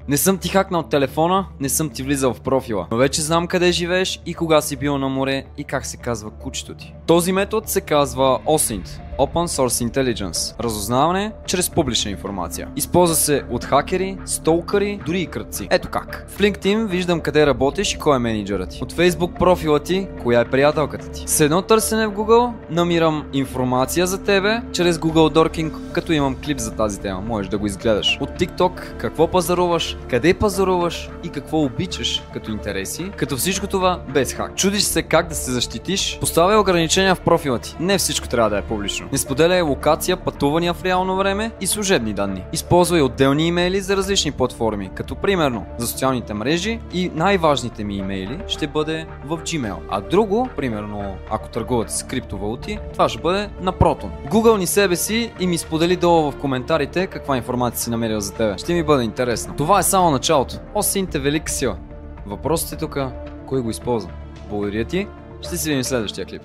Не съм ти хакнал телефона, не съм ти влизал в профила, но вече знам къде живееш и кога си бил на море и как се казва кучето ти. Този метод се казва OSINT – Open Source Intelligence – разузнаване чрез публична информация. Използва се от хакери, столкъри, дори и крадци. Ето как. В LinkedIn виждам къде работиш и кой е менеджерът ти. От Facebook профила ти, коя е приятелката ти. С едно търсене в Google намирам информация за тебе чрез Google Dorking, като имам клип за тази тема. Можеш да го изгледаш. От TikTok какво пазаруваш, къде пазаруваш и какво обичаш като интереси, като всичко това без хак. Чудиш се как да се защитиш, поставяй ограничения в профила ти. Не всичко трябва да е публично. Не споделяй локация, пътувания в реално време и служебни данни. Използвай отделни имейли за различни платформи, като примерно за социалните мрежи, и най-важните ми имейли ще бъде в Gmail. А друго, примерно ако търгувате с криптовалути, това ще бъде на Proton. Гугълни себе си и ми сподели долу в коментарите каква информация си намерил за тебе. Ще ми бъде интересно. Това е само началото. OSINT е велика сила. Въпросът е тук, кой го използва. Благодаря ти, ще се видим в следващия клип.